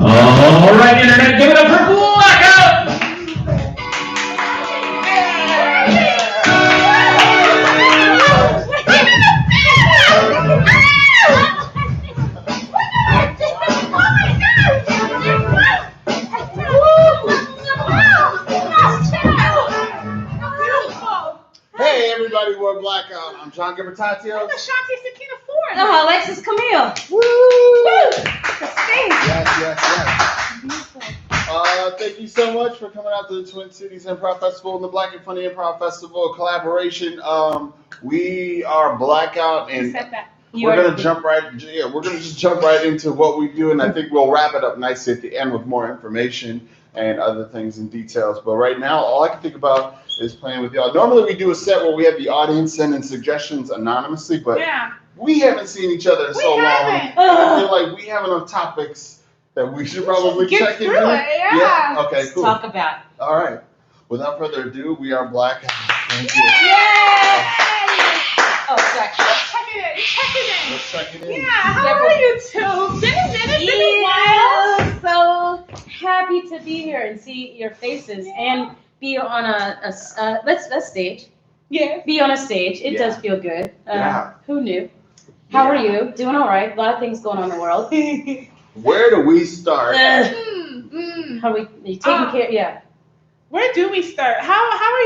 All right, Internet, give it up for Blackout! Hey everybody, we're Blackout. I'm John Gilbertatio. Ashanti Sakina Ford. Oh, Alexis Camille. Woo! Yes. Thank you so much for coming out to the Twin Cities Improv Festival and the Black and Funny Improv Festival collaboration. We are Blackout, and we're gonna jump right. Yeah, we're gonna just jump right into what we do, and I think we'll wrap it up nicely at the end with more information and other things and details. But right now, all I can think about is playing with y'all. Normally, we do a set where we have the audience send in suggestions anonymously, but we haven't seen each other in so long. I feel like we have enough topics that we should probably check into. Yeah. Okay, cool. Talk about. All right. Without further ado, we are Blackout. Thank you. Yay! Oh, sorry. Let's check it in. Yeah, how are you two? Been a minute, been a while. So happy to be here and see your faces and be on a stage. Yeah. Be on a stage. It does feel good. Who knew? How are you? Doing all right. A lot of things going on in the world. Where do we start? How are you taking care? Yeah. Where do we start? How are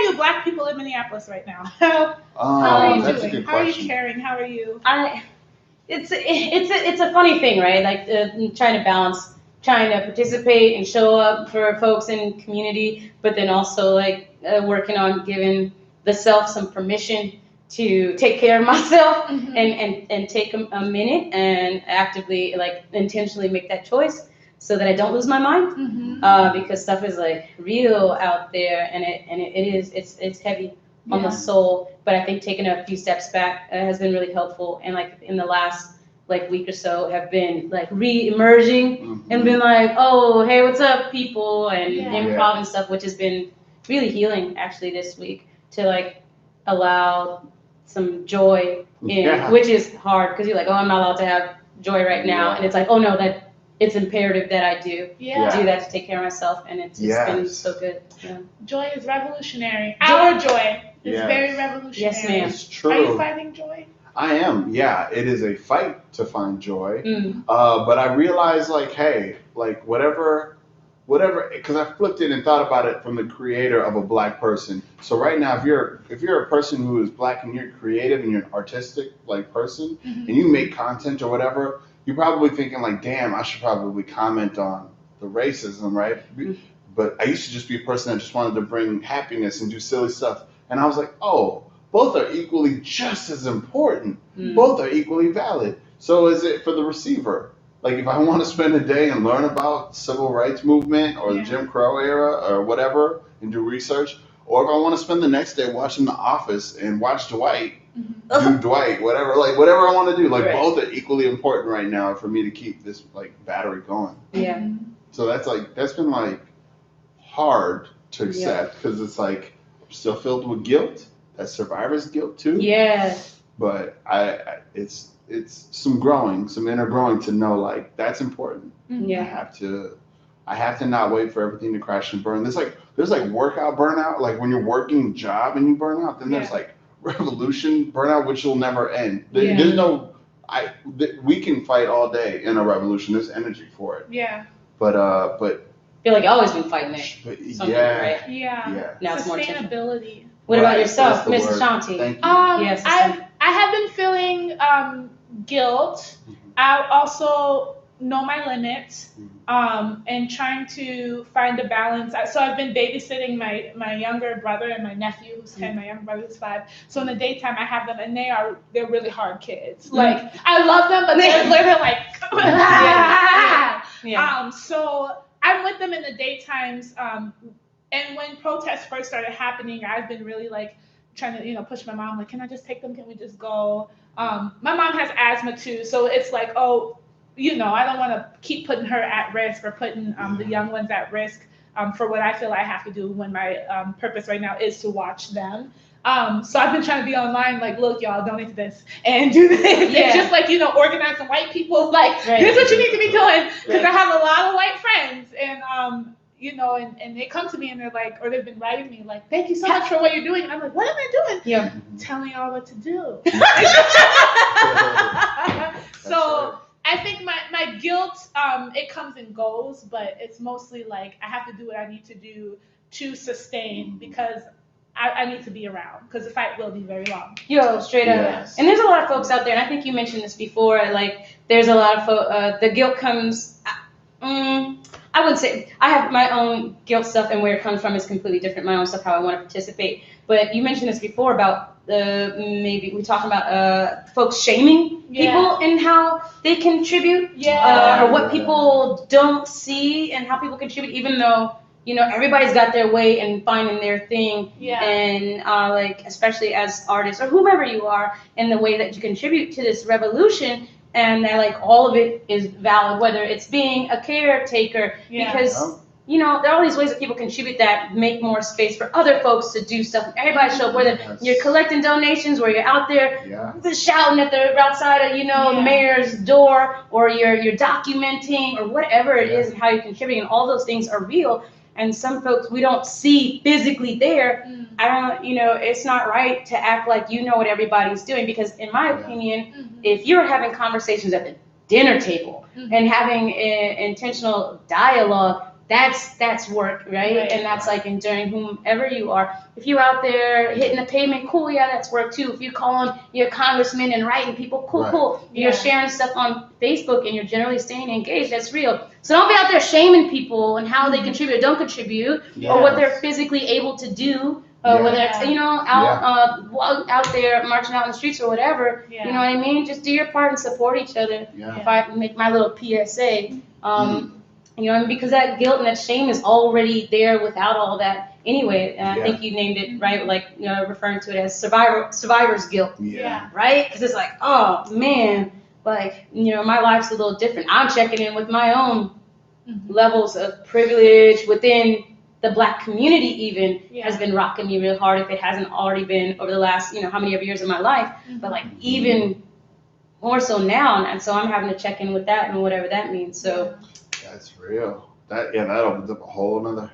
you Black people in Minneapolis right now? How are you that's doing? a good How are you question. caring? How are you? It's a funny thing, right? Like trying to participate and show up for folks in community, but then also like working on giving the self some permission to take care of myself and take a minute and actively, like, intentionally make that choice so that I don't lose my mind, because stuff is like real out there, and it's heavy on the soul. But I think taking a few steps back has been really helpful, and like in the last week or so have been like re-emerging and been like, oh, hey, what's up, people, and improv and stuff, which has been really healing actually this week to like allow some joy in, which is hard because you're like, oh, I'm not allowed to have joy right now, and it's like, oh no, that it's imperative that I do that to take care of myself, and it's been so good. Yeah. Joy is revolutionary. Our joy is very revolutionary. Yes, ma'am. It's true. Are you finding joy? I am. Yeah, it is a fight to find joy, but I realize, like, hey, like whatever whatever, because I flipped it and thought about it from the creator of a black person. So right now, if you're a person who is black and you're creative and you're an artistic like person, and you make content or whatever, you're probably thinking like, damn, I should probably comment on the racism, right? But I used to just be a person that just wanted to bring happiness and do silly stuff. And I was like, oh, both are equally just as important. Both are equally valid. So is it for the receiver? Like if I want to spend a day and learn about civil rights movement or the Jim Crow era or whatever and do research, or if I want to spend the next day watching The Office and watch Dwight, do Dwight, whatever I want to do. Like both are equally important right now for me to keep this like battery going. Yeah. So that's been like hard to accept because it's like I'm still filled with guilt. That's survivor's guilt too. Yeah. But it's some inner growing to know like that's important. Yeah. I have to not wait for everything to crash and burn. There's like workout burnout, like when you're working a job and you burn out, then there's like revolution burnout, which will never end. There's no we can fight all day in a revolution. There's energy for it. Yeah. But I feel like I've always been fighting it. Right? Yeah. Now it's more sustainability. What about yourself, Miss Ashanti? Thank you. Yes, I have been feeling guilt. I also know my limits, and trying to find a balance. So I've been babysitting my younger brother and my nephew who's 10, my younger brother who's 5. So in the daytime I have them, and they're really hard kids. Like I love them, but they're like so I'm with them in the daytimes. And when protests first started happening, I've been really like trying to, push my mom, like, can I just take them? Can we just go? My mom has asthma too. So it's like, I don't want to keep putting her at risk or putting the young ones at risk for what I feel I have to do when my purpose right now is to watch them. So I've been trying to be online, like, look, y'all, donate to this and do this. It's just like, organizing white people, like, here's what you need to be doing. Because I have a lot of white friends and, and they come to me and they're like, or they've been writing me like, thank you so much for what you're doing. And I'm like, what am I doing? Yeah. Telling y'all what to do. So I think my guilt, it comes and goes, but it's mostly like I have to do what I need to do to sustain because I need to be around because the fight will be very long. Yo, straight up. And there's a lot of folks out there, and I think you mentioned this before, like there's a lot of the guilt comes, I wouldn't say, I have my own guilt stuff and where it comes from is completely different, my own stuff, how I want to participate. But you mentioned this before about maybe we talking about folks shaming people and how they contribute or what people don't see and how people contribute, even though, everybody's got their way in finding their thing. And like, especially as artists or whomever you are in the way that you contribute to this revolution. And that like all of it is valid, whether it's being a caretaker, because there are all these ways that people contribute that make more space for other folks to do stuff. Everybody show up, whether you're collecting donations, where you're out there shouting at the outside of the mayor's door, or you're documenting, or whatever it is, and how you contribute, and all those things are real. And some folks we don't see physically there. I don't, it's not right to act like you know what everybody's doing, because in my opinion, if you're having conversations at the dinner table and having intentional dialogue, that's work, right? And that's like enduring whomever you are. If you're out there hitting the pavement, cool, that's work too. If you're calling your congressman and writing people, cool. You're sharing stuff on Facebook and you're generally staying engaged, that's real. So don't be out there shaming people and how they contribute or don't contribute, or what they're physically able to do. Whether it's out there marching out in the streets or whatever, you know what I mean. Just do your part and support each other. If I make my little PSA, because that guilt and that shame is already there without all that anyway. And I think you named it right, like referring to it as survivor's guilt. Right? Because it's like, oh man, like my life's a little different. I'm checking in with my own levels of privilege within the Black community even has been rocking me real hard, if it hasn't already been over the last, how many years of my life, but like even more so now. And so I'm having to check in with that and whatever that means. So that's real. That opens up a whole nother.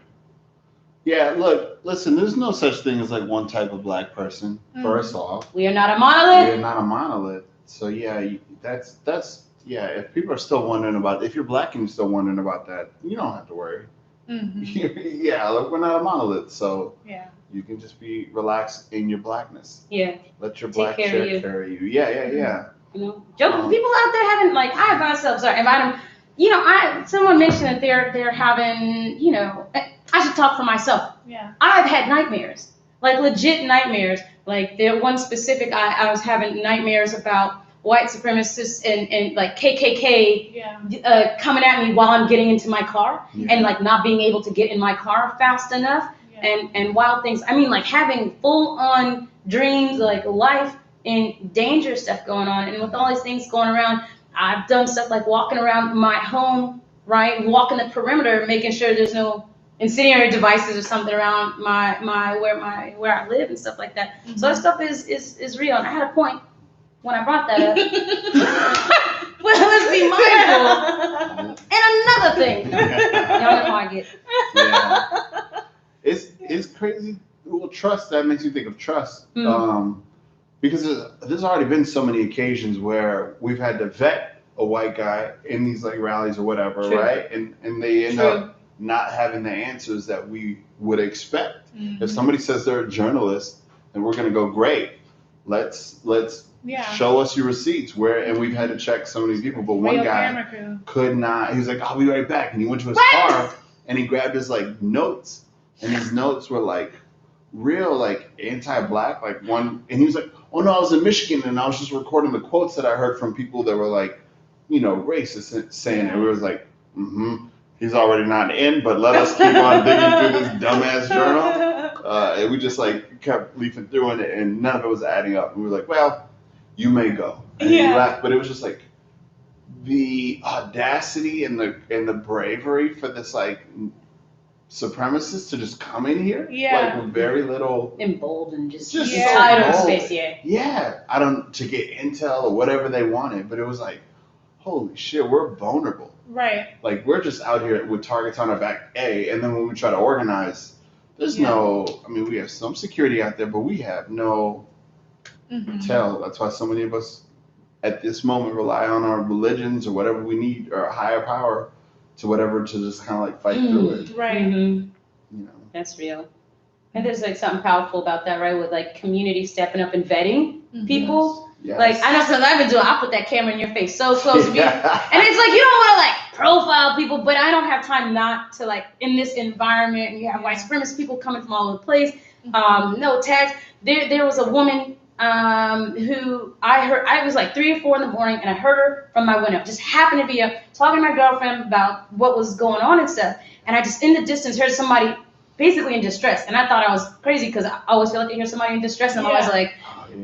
Look, listen, there's no such thing as like one type of Black person, first off. We are not a monolith. We are not a monolith. So that's if people are still wondering about, if you're Black and you're still wondering about that, you don't have to worry. Yeah, look, we're not a monolith, so Yeah. you can just be relaxed in your blackness. Yeah. Let your Take black care of chair you. carry you. Yeah. You know, people out there having like I myself, sorry, if I don't, you know, someone mentioned that they're having, you know, I should talk for myself. Yeah. I've had nightmares, like legit nightmares. Like there one specific, I was having nightmares about white supremacists and like KKK Yeah. coming at me while I'm getting into my car Yeah. and like not being able to get in my car fast enough and wild things. I mean, like having full on dreams, like life and danger stuff going on. And with all these things going around, I've done stuff like walking around my home, right? Walking the perimeter, making sure there's no incendiary devices or something around where I live and stuff like that. So that stuff is real. And I had a point when I brought that up. Well, let's be mindful. And another thing. Y'all know how I get. Yeah. It's crazy. Well, trust, that makes you think of trust. Because there's already been so many occasions where we've had to vet a white guy in these like rallies or whatever, right? And they end up not having the answers that we would expect. If somebody says they're a journalist, then we're gonna go, great. Let's show us your receipts. And we've had to check so many people, but one guy could not. He was like, I'll be right back, and he went to his car and he grabbed his like notes, and his notes were like real like anti-black, like one, and he was like, oh no, I was in Michigan and I was just recording the quotes that I heard from people that were like, you know, racist, saying it. We was like, he's already not in, but let us keep on digging through this dumbass journal. And we just like kept leafing through it, and none of it was adding up. And we were like, well, you may go. And he left, but it was just like the audacity and the bravery for this like supremacists to just come in here, like with very little, emboldened, just title space, to get intel or whatever they wanted. But it was like, holy shit, we're vulnerable. Right. Like we're just out here with targets on our back, and then when we try to organize, there's no. I mean, we have some security out there, but we have no tell. That's why so many of us at this moment rely on our religions or whatever we need, or a higher power to whatever, to just kind of like fight through it. Right. You know. That's real. And there's like something powerful about that, right? With like community stepping up and vetting people. Yes. Like I know something I've been doing. I'll put that camera in your face so close to me, and it's like you don't want to like profile people, but I don't have time not to like in this environment. And you have white supremacist people coming from all over the place. No tags. There was a woman who I heard. I was like 3 or 4 in the morning, and I heard her from my window. Just happened to be up talking to my girlfriend about what was going on and stuff. And I just in the distance heard somebody basically in distress, and I thought I was crazy because I always feel like I hear somebody in distress, and I'm always like,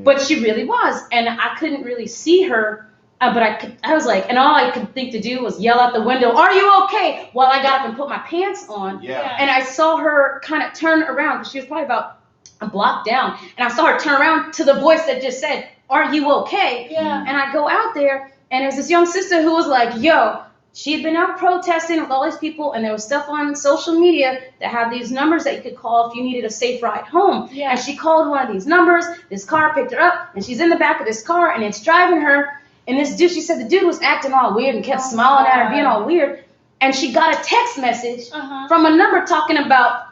but she really was, and I couldn't really see her, but I was like, and all I could think to do was yell out the window, "Are you okay?" While I got up and put my pants on, and I saw her kind of turn around because she was probably about a block down, and I saw her turn around to the voice that just said, "Are you okay?" Yeah. And I go out there, and there's this young sister who was like, "Yo." She had been out protesting with all these people, and there was stuff on social media that had these numbers that you could call if you needed a safe ride home. Yeah. And she called one of these numbers. This car picked her up, and she's in the back of this car, and it's driving her. And this dude, she said the dude was acting all weird and kept smiling at her, being all weird. And she got a text message from a number talking about,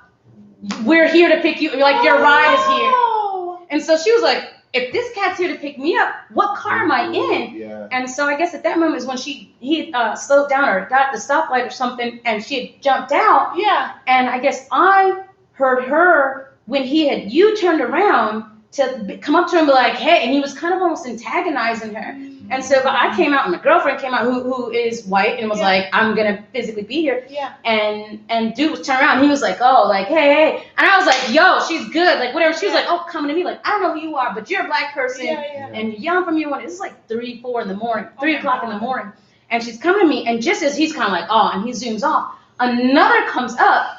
"We're here to pick you, like your ride is here." And so she was like, if this cat's here to pick me up, what car am I in? Yeah. And so I guess at that moment is when he slowed down or got at the stoplight or something, and she had jumped out. Yeah. And I guess I heard her when he had U-turned around to come up to him and be like, "Hey," and he was kind of almost antagonizing her. And so I came out, and my girlfriend came out, who is white, and was like, "I'm gonna physically be here." Yeah. And dude was turned around, and he was like, "Oh, like hey," and I was like, "Yo, she's good," like whatever. She was like, "Oh, coming to me, like I don't know who you are, but you're a black person, and you're yelling from your window." This is like 3, 4 in the morning, 3 o'clock in the morning, and she's coming to me, and just as he's kind of like, "Oh," and he zooms off, another comes up,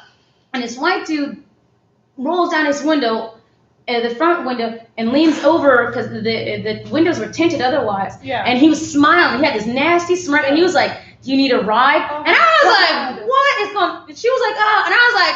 and this white dude rolls down his window. The front window, and leans over because the windows were tinted otherwise. Yeah. And he was smiling. He had this nasty smirk, and he was like, "Do you need a ride?" And I was like, "What is going?" And she was like, "Oh," and I was like,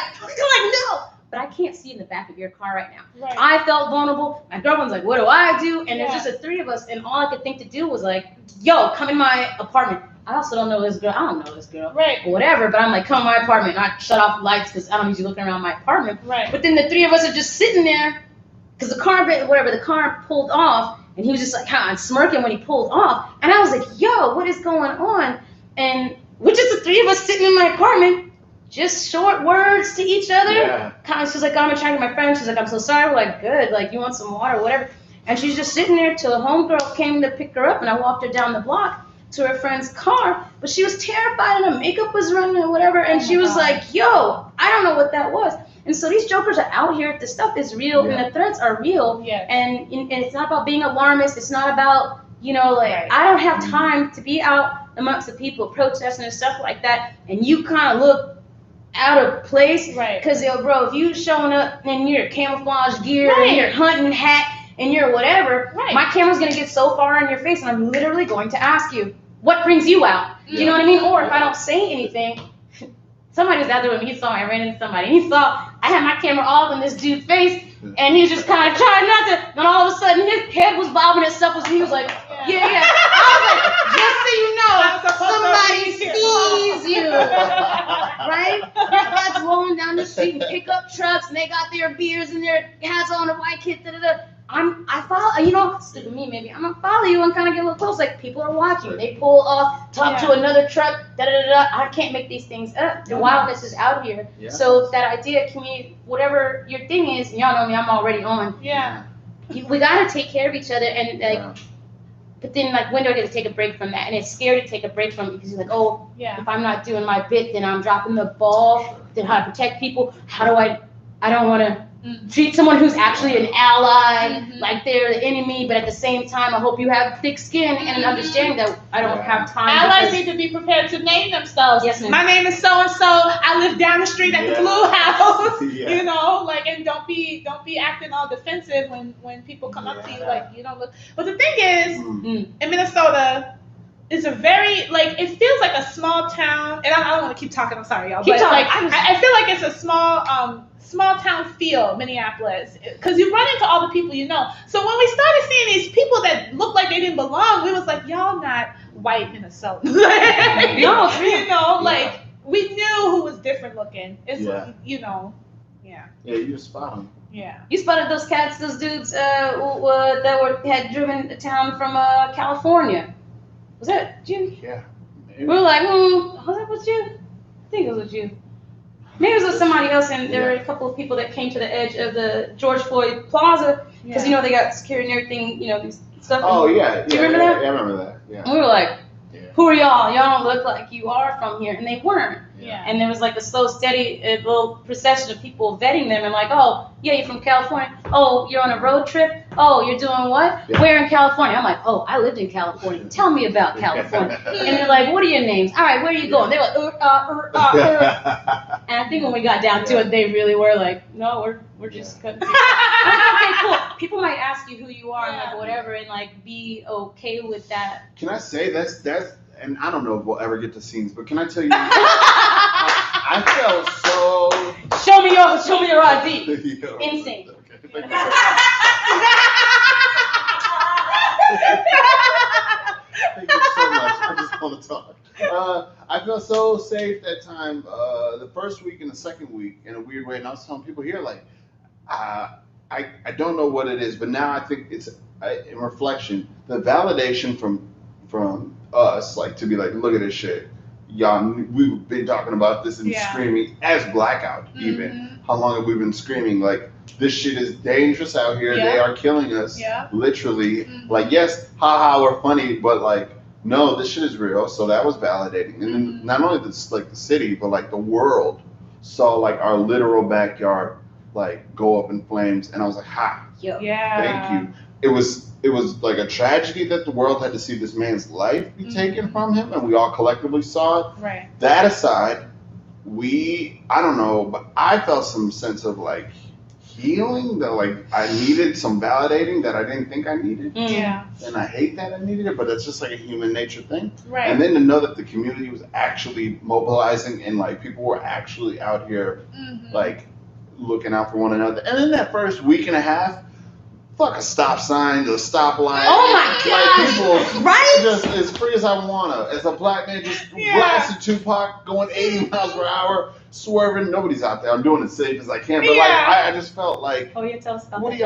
"No." But I can't see in the back of your car right now. Right. I felt vulnerable. My girlfriend's like, "What do I do?" And there's just the 3 of us, and all I could think to do was like, "Yo, come in my apartment. I also don't know this girl. I don't know this girl. Right. Or whatever. But I'm like, come to my apartment. And I shut off the lights because I don't need you looking around my apartment. Right. But then the three of us are just sitting there because the car pulled off. And he was just like, and smirking when he pulled off. And I was like, yo, what is going on? And we're just the three of us sitting in my apartment, just short words to each other. Yeah. She's like, I'm trying to get my friend. She's like, I'm so sorry. We're like, good. Like, you want some water, whatever. And she's just sitting there till a homegirl came to pick her up. And I walked her down the block to her friend's car. But she was terrified and her makeup was running and whatever. And she was like, yo, I don't know what that was. And so these jokers are out here. The stuff is real, and the threats are real. Yes. And it's not about being alarmist. It's not about, Right. I don't have time to be out amongst the people protesting and stuff like that. And you kind of look out of place. Right. Because, bro, if you showing up in your camouflage gear Right. and your hunting hat and your whatever, Right. my camera's going to get so far in your face and I'm literally going to ask you, what brings you out? Do you know what I mean? Or if I don't say anything, somebody was out there with me. He saw I ran into somebody. And he saw I had my camera all in this dude's face, and he was just kind of trying not to. And all of a sudden, his head was bobbing and stuff. He was like, yeah. I was like, just so you know, somebody sees you, right? That's rolling down the street and pick up trucks, and they got their beers and their hats on, a white kid. I follow, stupid me maybe. I'm gonna follow you and kind of get a little close. Like, people are watching. They pull off, talk to another truck. I can't make these things up. The wildness is out here. Yeah. So that idea, community, whatever your thing is, and y'all know me, I'm already on. Yeah. We gotta take care of each other, and but then when do I get to take a break from that? And it's scary to take a break from it because you're like, oh, if I'm not doing my bit, then I'm dropping the ball. Then how to protect people? How do I don't want to treat someone who's actually an ally like they're the enemy, but at the same time, I hope you have thick skin and an understanding that I don't have time. Allies need to be prepared to name themselves. Yes, ma'am. My name is so and so. I live down the street at the Blue House. And don't be acting all defensive when people come up to you like you don't look. But the thing is, in Minnesota, it's a very it feels like a small town, and I don't want to keep talking. I'm sorry, y'all. Keep talking. I feel like it's a small town feel, Minneapolis, because you run into all the people you know. So when we started seeing these people that looked like they didn't belong, we was like, y'all not white Minnesotans. We knew who was different looking. It's Yeah, you're spot on. Yeah. You spotted those cats, those dudes that had driven to town from California. Was that you? Yeah. We were like, was that with you? I think it was with you. Maybe it was with somebody else, and there were a couple of people that came to the edge of the George Floyd Plaza because they got security and everything, these stuff. Oh yeah. Do you remember that? Yeah, I remember that. Yeah. And we were like, who are y'all? Y'all don't look like you are from here, and they weren't. Yeah. And there was a slow, steady little procession of people vetting them and oh, yeah, you're from California. Oh, you're on a road trip. Oh, you're doing what? Yeah. Where in California? I'm like, oh, I lived in California. Tell me about California. And they're like, what are your names? All right, where are you going? They're like, And I think when we got down to it, they really were like, no, we're just cutting. Okay, cool. People might ask you who you are and whatever, and be okay with that. Can I say that's and I don't know if we'll ever get to scenes, but can I tell you? I felt so. Show me your ID. Insane. Okay, thank you so much. I just want to talk. I felt so safe that time. The first week and the second week, in a weird way, and I was telling people here, I don't know what it is, but now I think it's in reflection, the validation from us, to be look at this shit. Y'all, we've been talking about this and screaming as Blackout. Even how long have we been screaming this shit is dangerous out here? They are killing us, literally. Yes, haha, we're funny, but no, this shit is real. So that was validating, and then not only the city, but the world saw our literal backyard go up in flames, and I was like, ha, thank you. It was a tragedy that the world had to see this man's life be taken from him, and we all collectively saw it. Right. That aside, I don't know, but I felt some sense of healing that I needed some validating that I didn't think I needed. Yeah. And I hate that I needed it, but that's just a human nature thing. Right. And then to know that the community was actually mobilizing and people were actually out here looking out for one another. And in that first week and a half, fuck a stop sign, a stop line. Oh my Like gosh. people, Right? just as free as I wanna. As a black man, just blasting Tupac, going 80 miles per hour, swerving. Nobody's out there. I'm doing it safe as I can. But like, I just felt like, Oh, you tell stop. what are you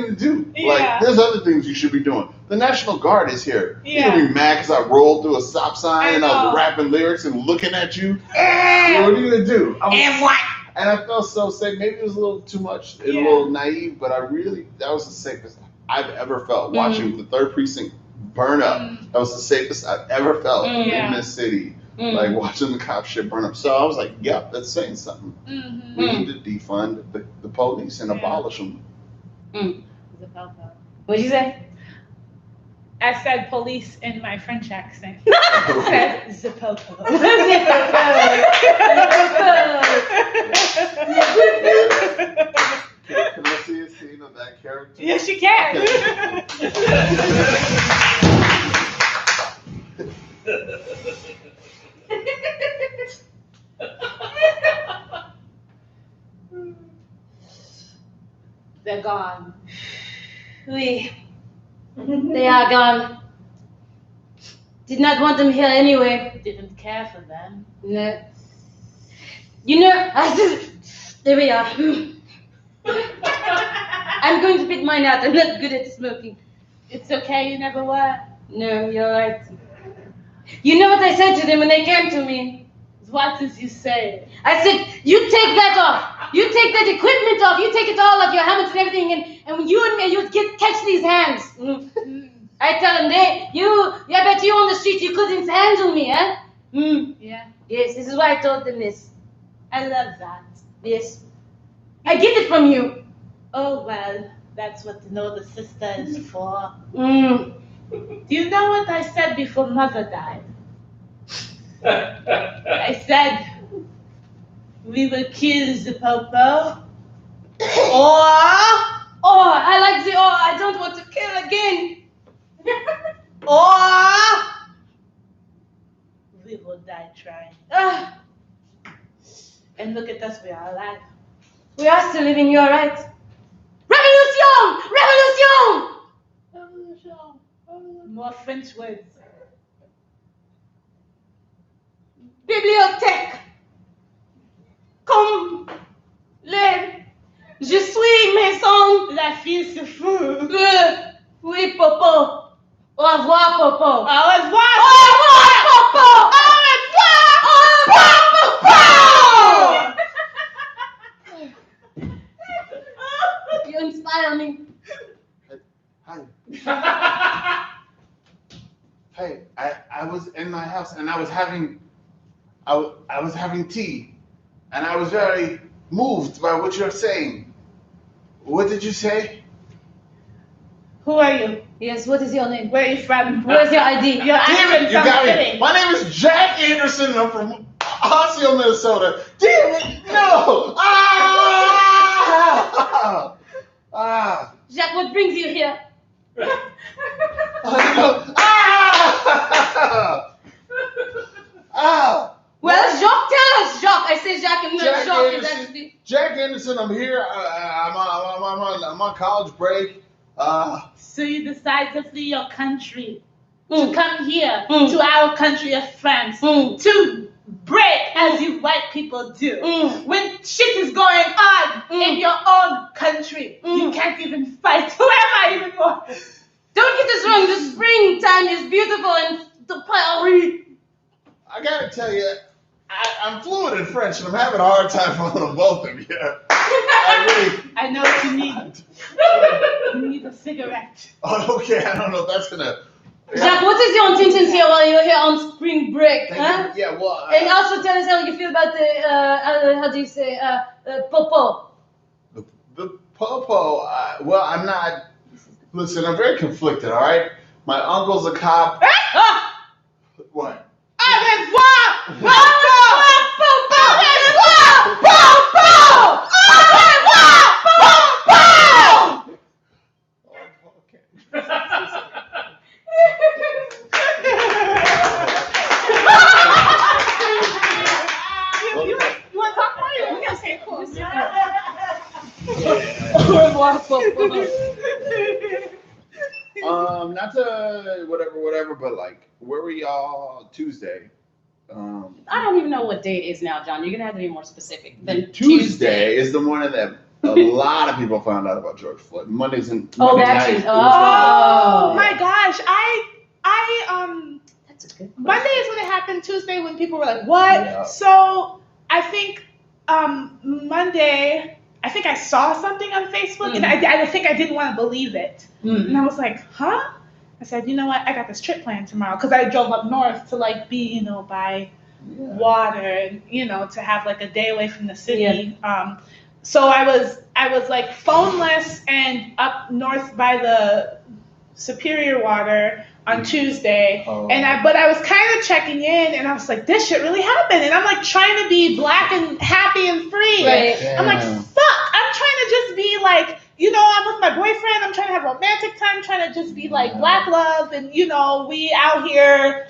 gonna do? Yeah. Like, there's other things you should be doing. The National Guard is here. Yeah. You're gonna be mad because I rolled through a stop sign and I know. was rapping lyrics and looking at you. What are you gonna do? And what? And I felt so safe. Maybe it was a little too much and a little naive, but that was the safest I've ever felt watching the 3rd Precinct burn up. That was the safest I've ever felt in this city. Like watching the cop shit burn up. So I was like, yep, that's saying something. We need to defund the police and abolish them. What'd you say? I said police in my French accent. I said Zapopo. Can I see a scene of that character? Yes, you can. They're gone. They are gone. Did not want them here anyway. Didn't care for them. No. You know, there we are. I'm going to spit mine out. I'm not good at smoking. It's okay, you never were. No, you're right. You know what I said to them when they came to me? What did you say? I said, you take that off. You take that equipment off. You take it all off, your helmets and everything. And when you and me, you catch these hands. I tell them, I bet you on the street, you couldn't handle me, huh? Yeah. Yes, this is why I told them this. I love that. Yes. I get it from you. Oh, well, that's what the older sister is for. Mm. Do you know what I said before Mother died? I said, we will kill the Popo, Oh, I like the I don't want to kill again. or we will die trying. And look at us, we are alive. We are still living, you are right. Revolution! Revolution! More French words. Bibliothèque. Comme je suis maison. La fille se fout. Oui, Popo. Au revoir, Popo. Au revoir. Au revoir, Popo. Au revoir, Popo. You inspire me. Hi. Hey, I was in my house and I was having tea, and I was very moved by what you're saying. What did you say? Who are you? Yes, what is your name? Where are you from? Where's your ID? Your Damn accent it, you got sounds me. My name is Jack Anderson, and I'm from Osseo, Minnesota. Damn it, no! Jacques, what brings you here? Well, Jacques, tell us, Jacques. I say Jacques and not Jack Jacques. Anderson. Actually... Jack Anderson, I'm here. I'm on college break. So you decide to flee your country, to come here, Mm. to our country of France, Mm. to break as you white people do. Mm. When shit is going on in your own country, you can't even fight. Who am I even more? Don't get this wrong. The springtime is beautiful and the Paris. I gotta tell you, I'm fluent in French, and I'm having a hard time following both of you. I know what you need. You need a cigarette. Oh, okay, I don't know if that's gonna. Jacques, what is your intentions here while you're here on spring break? Thank Huh? you. Yeah, well. And also tell us how you feel about the, how do you say, Popo. The Popo, well, I'm not. Listen, I'm very conflicted, all right? My uncle's a cop. What? Au revoir! You want to talk about it? We can say it. Cool. Au revoir, Popo. Not to whatever, but like, where were y'all Tuesday? I don't even know what date it is now, John. You're gonna have to be more specific than Tuesday is the morning that a lot of people found out about George Floyd. Monday's night. Oh, my gosh, That's a good question. Monday is when it happened. Tuesday when people were like, "What?" Yeah. So I think Monday, I think I saw something on Facebook, and I think I didn't want to believe it, and I was like, "Huh?" I said, "You know what? I got this trip planned tomorrow because I drove up north to like be, by water and to have like a day away from the city." So I was like phoneless and up north by the Superior Water on Tuesday, but I was kind of checking in, and I was like, this shit really happened, and I'm like trying to be black and happy and free. Right. I'm like, fuck, I'm trying to just be like, I'm with my boyfriend, I'm trying to have romantic time, trying to just be like black love, and we out here.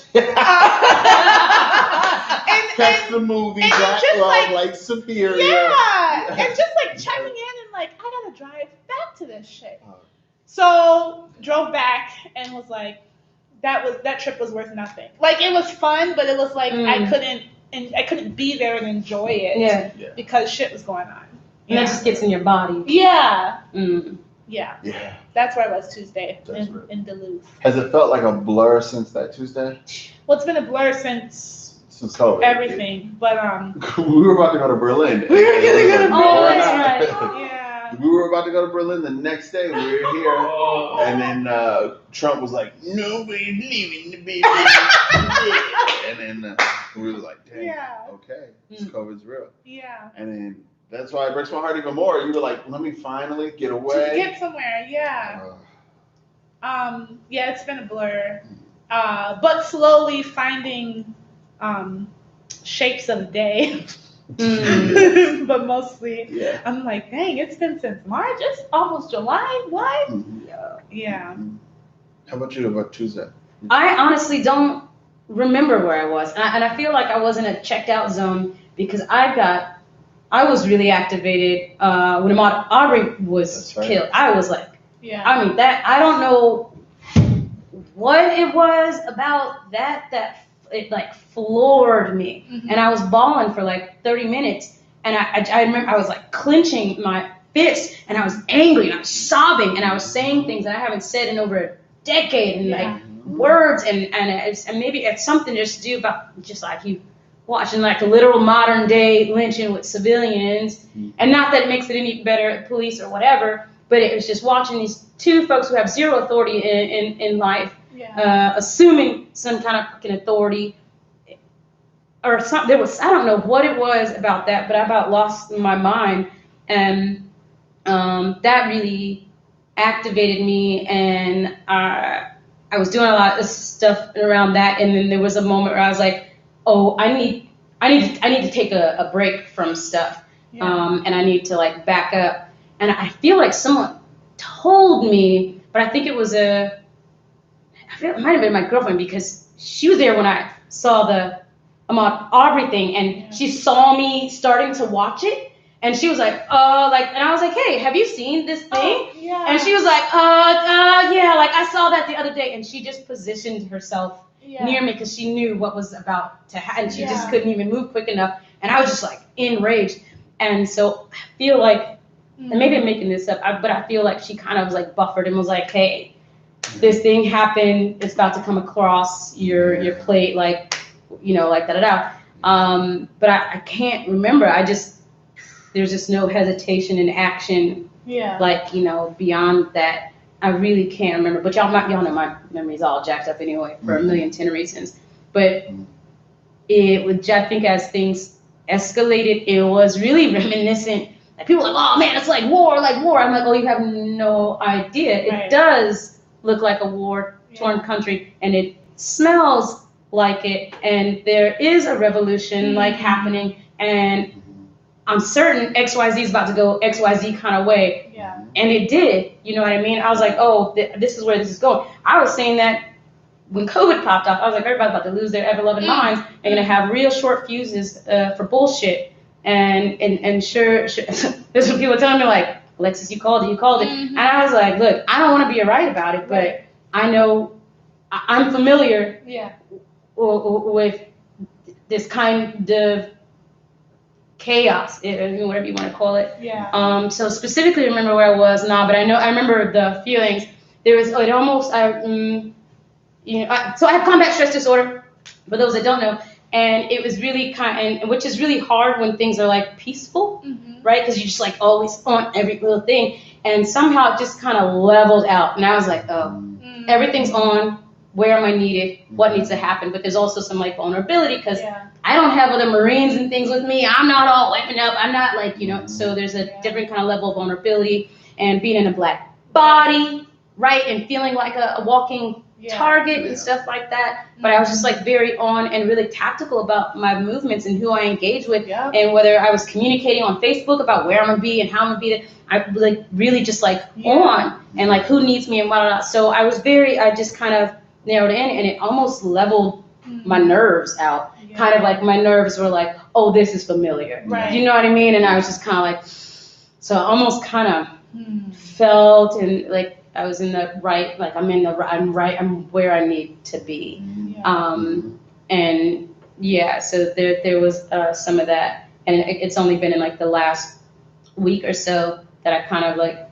Catch the movie, and Black just Love, like Superior. Yeah, and just like checking in and like, I gotta drive back to this shit. So drove back and was like, that trip was worth nothing. Like it was fun, but it was like I couldn't be there and enjoy it because shit was going on. And that just gets in your body. Yeah. Yeah. That's where I was Tuesday in Duluth. Has it felt like a blur since that Tuesday? Well, it's been a blur since COVID. everything, but we were about to go to Berlin. We were gonna go to Oh, that's right. Yeah. We were about to go to Berlin the next day. We were here, and then Trump was like, "Nobody's leaving the baby." And then we were like, "Dang, okay, this COVID's real." Yeah. And then that's why it breaks my heart even more. You were like, "Let me finally get away." To get somewhere, yeah. It's been a blur, but slowly finding shapes of the day. But mostly, I'm like, dang, it's been since March. It's almost July. What? Yeah. How about you? About Tuesday? I honestly don't remember where I was, and I feel like I was in a checked out zone because I was really activated when Ahmaud Arbery was killed. I was like, I mean that I don't know what it was about that it like floored me, and I was bawling for like 30 minutes, and I remember I was like clenching my fists, and I was angry, and I was sobbing, and I was saying things that I haven't said in over a decade, and like words, and maybe it's something just to do about just like you watching like a literal modern day lynching with civilians, and not that it makes it any better, police or whatever, but it was just watching these two folks who have zero authority in life. Assuming some kind of fucking authority or something. There was, I don't know what it was about that, but I about lost my mind, and that really activated me, and I was doing a lot of stuff around that, and then there was a moment where I was like, oh, I need to take a break from stuff, and I need to like back up, and I feel like someone told me, but I think it was it might have been my girlfriend, because she was there when I saw the Ahmaud Arbery thing, and she saw me starting to watch it, and she was like, and I was like, hey, have you seen this thing? And she was like, yeah, like I saw that the other day, and she just positioned herself near me because she knew what was about to happen, and she just couldn't even move quick enough, and I was just like enraged, and so I feel like, and maybe I'm making this up, but I feel like she kind of was like buffered and was like, hey, this thing happened, it's about to come across your plate, like, like da-da-da. But I can't remember. There's just no hesitation in action, like, beyond that. I really can't remember. But y'all know my memory's all jacked up anyway for a million 10 reasons. But it would, I think as things escalated, it was really reminiscent. Like people were like, oh man, it's like war. I'm like, oh, you have no idea. It does look like a war-torn country, and it smells like it, and there is a revolution like happening, and I'm certain XYZ is about to go XYZ kind of way, and it did, you know what I mean? I was like, oh, this is where this is going. I was saying that when COVID popped off, I was like, everybody's about to lose their ever-loving minds, they're gonna have real short fuses for bullshit, and sure, there's some people telling me like, Alexis, you called it. And I was like, look, I don't want to be right about it, but I know I'm familiar Yeah. with this kind of chaos, whatever you want to call it. Yeah. So specifically remember where I was now, but I remember the feelings. There was, it almost, so I have combat stress disorder, for those that don't know, and it was really and which is really hard when things are like peaceful, right? Because you're just like always on every little thing, and somehow it just kind of leveled out, and I was like, oh, everything's on. Where am I needed? What needs to happen? But there's also some like vulnerability because I don't have other Marines and things with me. I'm not all wiping up. I'm not like, so there's a different kind of level of vulnerability, and being in a black body, right? And feeling like a walking target and stuff like that. But I was just like very on and really tactical about my movements and who I engage with, and whether I was communicating on Facebook about where I'm gonna be and how I'm gonna be there. I like really just like on and like who needs me and whatnot. So I just kind of narrowed in, and it almost leveled my nerves out. Kind of like my nerves were like, oh, this is familiar. Right. You know what I mean? And I was just kind of like, so I almost kind of felt and like I was in the right, like I'm where I need to be. And yeah, so there was some of that, and it's only been in like the last week or so that I kind of like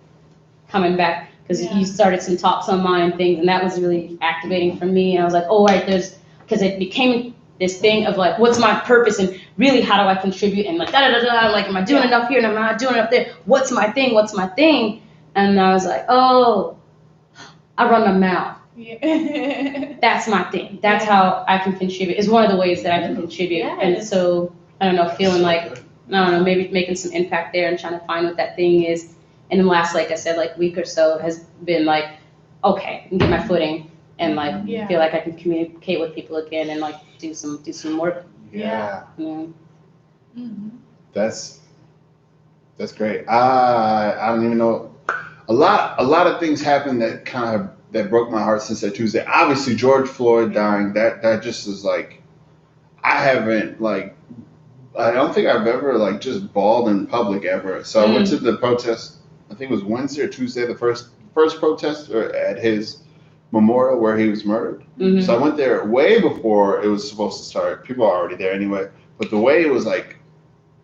coming back, because you started some talks on mine and things, and that was really activating for me. And I was like, oh, right, because it became this thing of like, what's my purpose, and really how do I contribute, and like like, am I doing enough here and am I not doing enough there? What's my thing? What's my thing? And I was like, oh, I run my mouth. That's my thing. That's how I can contribute. It's one of the ways that I can contribute. And so I don't know, feeling like, I don't know, maybe making some impact there and trying to find what that thing is. And the last, like I said, like week or so has been like, okay, I can get my footing and like feel like I can communicate with people again and like do some work. That's great. I don't even know. A lot of things happened that broke my heart since that Tuesday. Obviously, George Floyd dying. That just is like, I don't think I've ever like just bawled in public ever. So I went to the protest. I think it was Wednesday or Tuesday, the first protest at his memorial where he was murdered. So I went there way before it was supposed to start. People are already there anyway. But the way it was like,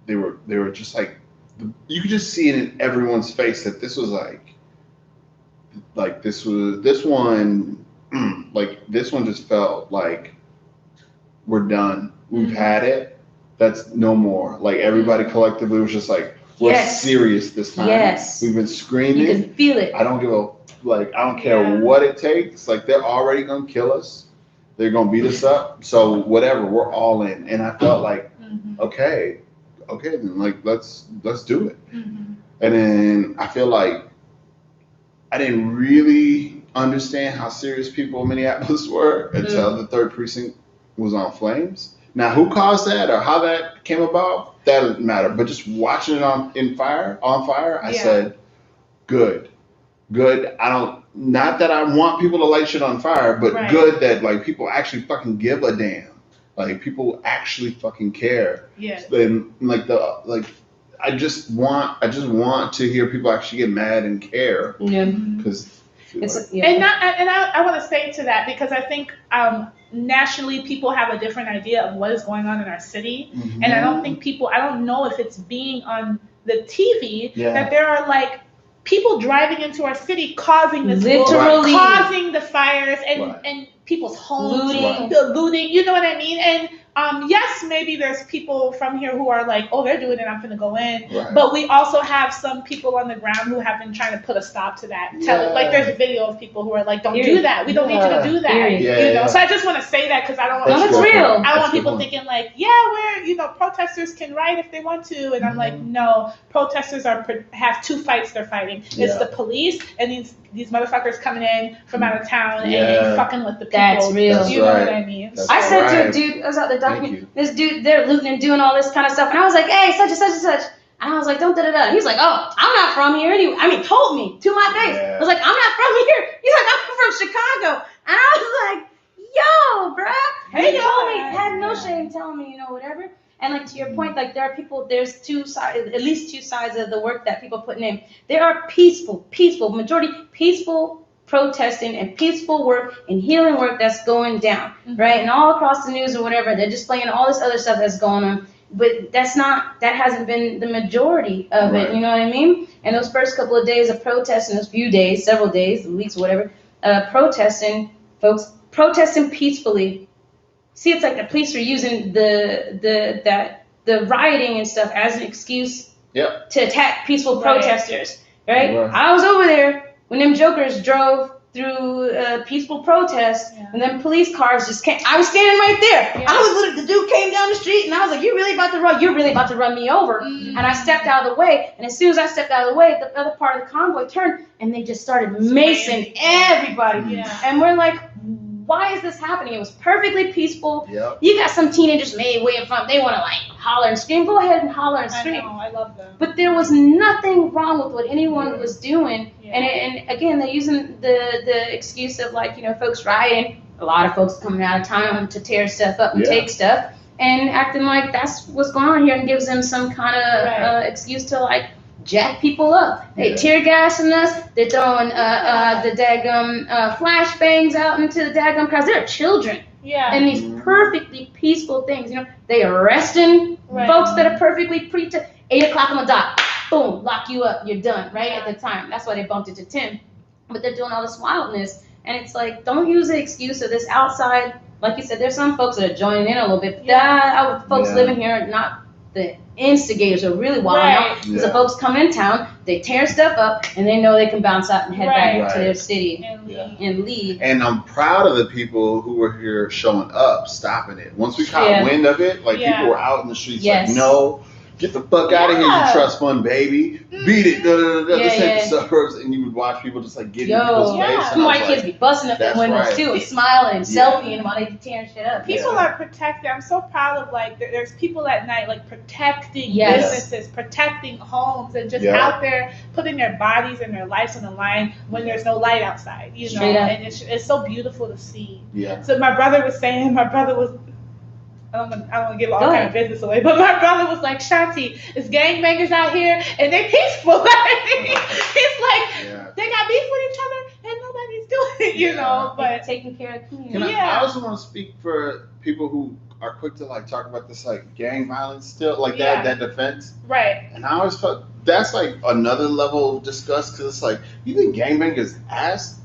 they were just like, you could just see it in everyone's face that this was this one just felt like we're done. We've had it. That's no more. Like everybody collectively was just like, we're serious this time. We've been screaming. You can feel it. I don't care what it takes. Like they're already gonna kill us. They're gonna beat us up. So whatever, we're all in. And I felt like, okay, then like let's do it. And then I feel like I didn't really understand how serious people in Minneapolis were until the 3rd precinct was on flames. Now, who caused that or how that came about, that doesn't matter. But just watching it on fire, I said, good. Not that I want people to light shit on fire, but good that like people actually fucking give a damn. Like people actually fucking care. Then I just want to hear people actually get mad and care. Because and I want to say to that, because I think nationally people have a different idea of what is going on in our city, and I don't know if it's being on the TV that there are like people driving into our city causing this literally causing the fires and people's homes looting, you know what I mean? And yes, maybe there's people from here who are like, oh, they're doing it, I'm gonna go in. But we also have some people on the ground who have been trying to put a stop to that. Like there's a video of people who are like, don't do that. We don't need you to do that. So I just want to say that because I don't want I don't want people thinking like, we're protesters can riot if they want to, and I'm like, no, protesters have two fights they're fighting. It's the police and these motherfuckers coming in from out of town and fucking with the people. That's real. You know what I mean? I said to a dude, I was out there documenting this dude, they're looting and doing all this kind of stuff, and I was like, hey, such and such and such. And I was like, don't da-da-da. He's like, oh, I'm not from here anyway. I mean, told me to my face. I was like, I'm not from here. He's like, I'm from Chicago. And I was like, yo, bruh. He told me, had no shame telling me, whatever. And like to your point, like there are people, there's at least two sides of the work that people putting in. There are peaceful, majority peaceful protesting and peaceful work and healing work that's going down, right? And all across the news or whatever, they're displaying all this other stuff that's going on. But that hasn't been the majority of it, you know what I mean? And those first couple of days of protesting, those few days, several days, weeks, whatever, folks protesting peacefully. See, it's like the police are using the rioting and stuff as an excuse to attack peaceful protesters, right? I was over there when them jokers drove through a peaceful protest, and then police cars just came. I was standing right there. The dude came down the street, and I was like, "You're really about to run me over." And I stepped out of the way, and as soon as I stepped out of the way, the other part of the convoy turned, and they just started macing everybody. And we're like, why is this happening? It was perfectly peaceful. You got some teenagers maybe way in front. They want to like holler and scream. Go ahead and holler and scream. I love them. But there was nothing wrong with what anyone was doing. And again, they're using the excuse of like, you know, folks rioting. A lot of folks coming out of town to tear stuff up and take stuff and acting like that's what's going on here and gives them some kind of excuse to like jack people up. They tear gassing us. They're throwing the daggum flashbangs out into the daggum crowds. They're children. And these perfectly peaceful things. You know, they arresting folks that are perfectly 8 o'clock on the dot. Boom, lock you up. You're done. Right at the time. That's why they bumped it to 10. But they're doing all this wildness, and it's like, don't use the excuse of this outside. Like you said, there's some folks that are joining in a little bit. But folks living here, not the instigators, are really wild out. Because the folks come in town, they tear stuff up, and they know they can bounce out and head back to their city and leave. And I'm proud of the people who were here showing up, stopping it. Once we caught wind of it, like people were out in the streets like, no, get the fuck out of here, you trust fund baby. Beat it, this ain't the suburbs. And you would watch people just like get in people's face. Some white kids be busting up their windows too and smiling and selfieing while they tearing shit up. People are protected. I'm so proud of like there's people at night like protecting businesses, protecting homes, and just out there putting their bodies and their lives on the line when there's no light outside, you know. And it's so beautiful to see. So my brother was I don't want to give all kind of business away, but my brother was like, Shanti, it's gangbangers out here and they peaceful. He's like, they got beef with each other and nobody's doing it, you know. But taking care of the community. I also want to speak for people who are quick to like talk about this like gang violence still, like that defense. And I always felt that's like another level of disgust, because it's like, you think gangbangers asked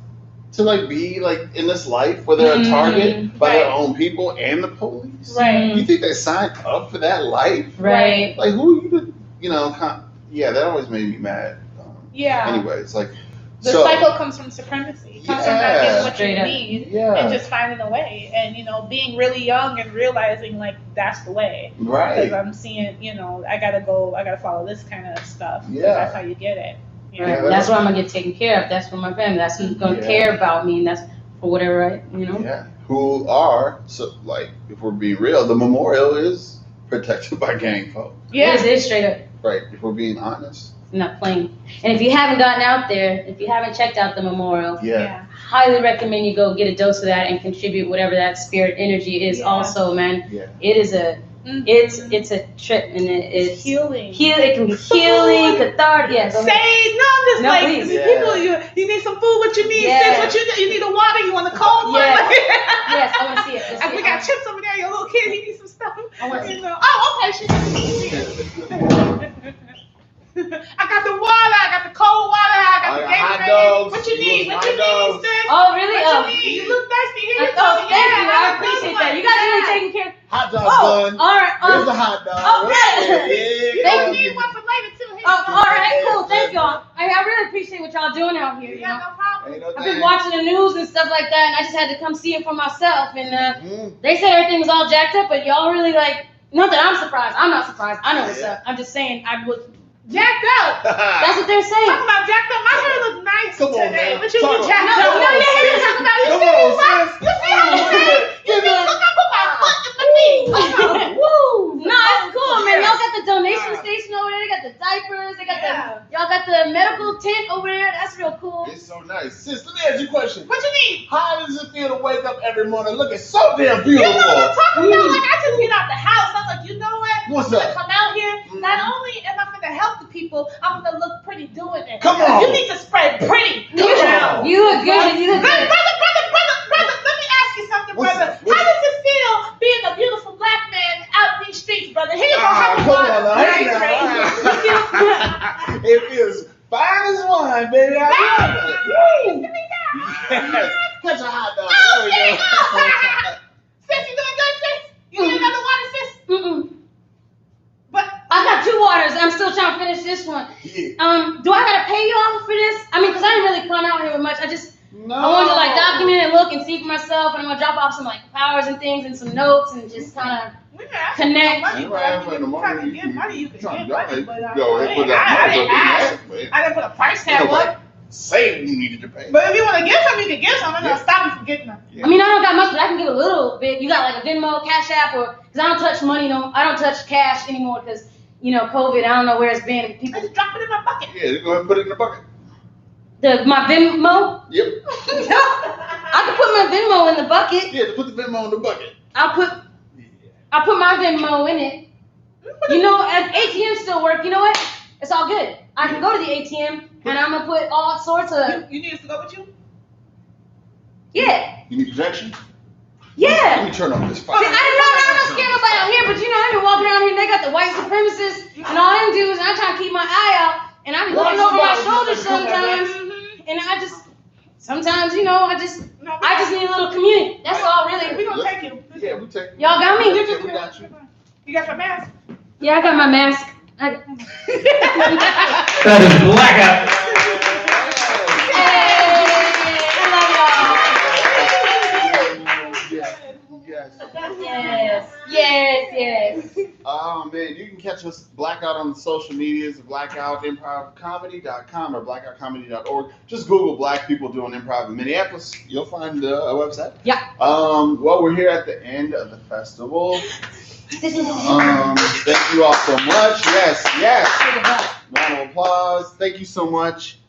to like be like in this life where they're a target by their own people and the police? You think they signed up for that life? Like who are you to, you know, that always made me mad. Anyway, it's like the cycle comes from supremacy. It comes from not getting what you need and just finding a way, and you know, being really young and realizing like that's the way. Because I'm seeing, you know, I gotta follow this kind of stuff. That's how you get it. That's where I'm gonna get taken care of. That's for my family. That's who's gonna care about me, and that's for whatever who are, so like, if we're being real, the memorial is protected by gang folk. It is straight up. If we're being honest. Not playing. And if you haven't gotten out there, if you haven't checked out the memorial, highly recommend you go get a dose of that and contribute whatever that spirit energy is. Also, man, it is it's a trip, and it's healing. It can be healing, cathartic. Please. People, you need some food. What you need? Sis, what you need? You need a water. You want a cold one? Yes, I want to see it. We got chips over there. Your little kid, he needs some stuff. I want to see it. Oh, okay. I got the water. I got the cold water. I got the hot dogs. What you need? What you need, sis? Oh, really? What you need? You look thirsty. Here you go. Thank you. I appreciate that. You guys really taking care. Hot dog bun. All right. Here's a hot dog. Thank you. One for later too. All right. Cool. Thank y'all. I really appreciate what y'all doing out here. You know? No problem. I've been watching the news and stuff like that, and I just had to come see it for myself. And they said everything was all jacked up, but y'all really like. Not that I'm surprised. I'm not surprised. I know what's up. I'm just saying I was. Jacked up. That's what they're saying. Talking about jacked up. My hair look nice today. But you look jacked up. No, your hair is talking about. You see how I'm saying? Look, I put my foot in the knee. Woo! No, it's cool, man. Y'all got the donation station over there. They got the diapers. They got y'all got the medical tent over there. That's real cool. It's so nice. Sis, let me ask you a question. What you need? How does it feel to wake up every morning looking so damn beautiful? You know what I'm talking about? Like, I just get out the house. I'm like, you know what? What's I'm up? gonna come out here. Not only am I gonna help the people, I'm gonna look pretty doing it. Come on. You need to spread pretty You around. You look good. You look Brother, good. let me ask you something, brother. How does it feel being a beautiful black man out in these streets, brother? Here you go, Come on, now. It feels fine as wine, baby. I love it. Yes. Catch a hot dog. There we go. Sis, you doing good, sis? You need another water, sis? But I got 2 waters. I'm still trying to finish this one. Yeah. Do I gotta pay you all for this? I mean, cause I didn't really come out here with much. No. I wanted to like document and look and see for myself, and I'm gonna drop off some like flowers and things and some notes and just kind of connect. You might have for the money. You can get money, you can get money, but Go ahead, put that money. I didn't put a price tag on it. Say you needed to pay. But if you want to give some, you can give some. I'm not gonna stop you from getting them. Yeah. I mean, I don't got much, but I can give a little bit. You got like a Venmo, Cash App, or because I don't touch money, I don't touch cash anymore because COVID. I don't know where it's been. People I just drop it in my bucket. Yeah, go ahead and put it in the bucket. my Venmo. Yep. I can put my Venmo in the bucket. Yeah, put the Venmo in the bucket. I put my Venmo in it. ATM still work. You know what? It's all good. I can go to the ATM and I'm gonna put all sorts of. You need us to go with you? Yeah. You need protection? Yeah. Let me turn off this fire. See, I don't scare nobody out here, but I've been walking around here and they got the white supremacists and all them dudes, and I'm trying to keep my eye out, and I be looking over my shoulder sometimes, and sometimes I just need a little community. That's all really. We gonna take you. Yeah, we take you. Y'all got me? Yeah, we got you. You got your mask? Yeah, I got my mask. That is blackout. Yes. Oh man, you can catch us Blackout on the social medias, blackoutimprov.comedy.com or blackoutcomedy.org. Just Google Black people doing improv in Minneapolis. You'll find a website. Yeah. Well, we're here at the end of the festival. Thank you all so much. Yes. Round of applause. Thank you so much.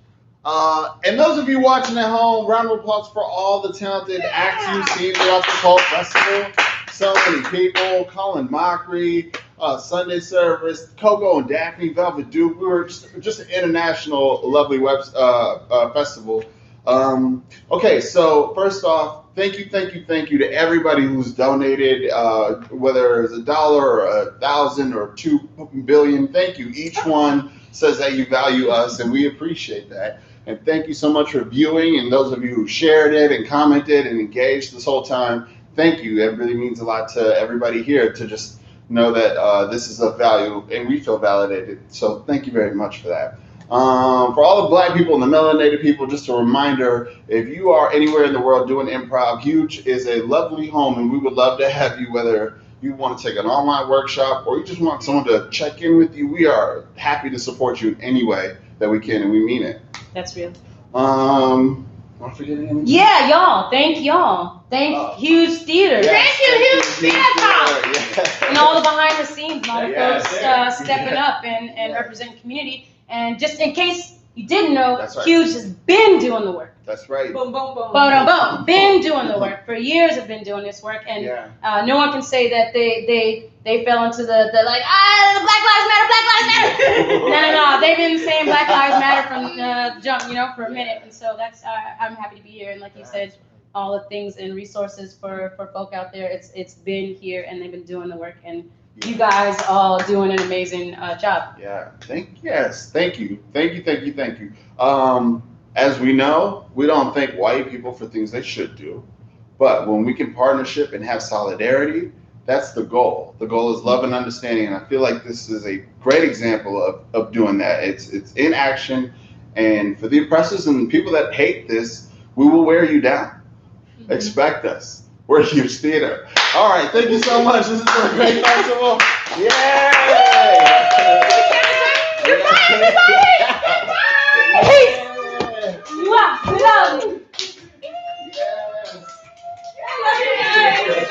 And those of you watching at home, round of applause for all the talented acts you've seen throughout the whole festival. So many people, Colin Mockery, Sunday Service, Coco and Daphne, Velvet Duke. We were just an international, lovely festival. Okay, so first off, thank you to everybody who's donated, whether it's $1 or 1,000 or 2 billion. Thank you. Each one says that you value us, and we appreciate that. And thank you so much for viewing, and those of you who shared it and commented and engaged this whole time. Thank you. It really means a lot to everybody here to just know that this is of value, and we feel validated. So thank you very much for that. For all the Black people and the melanated people, just a reminder, if you are anywhere in the world doing improv, Huge is a lovely home, and we would love to have you, whether you want to take an online workshop or you just want someone to check in with you. We are happy to support you in any way that we can, and we mean it. That's real. Am I forgetting anything? Yeah, y'all. Thank y'all. Thank Huge Theater. Yes, Thank you, Huge Theater. Yes. And all the behind the scenes, and all the Yes, folks yes. stepping up and representing community. And just in case you didn't know, That's right. Huge has been doing the work. That's right. Boom, boom, boom. Boom. Been doing the work. For years have been doing this work. And no one can say that they fell into the like, Black Lives Matter. No. They've been saying Black Lives Matter from the jump, for a minute. And so that's, I'm happy to be here. And like you said, all the things and resources for folk out there, it's been here and they've been doing the work. And you guys all doing an amazing job. Yeah. Thank you. As we know, we don't thank white people for things they should do, but when we can partnership and have solidarity, that's the goal. The goal is love and understanding, and I feel like this is a great example of doing that. It's in action, and for the oppressors and the people that hate this, we will wear you down. Expect us. We're Huge Theater. All right, thank you so much. This is a great festival. Yeah.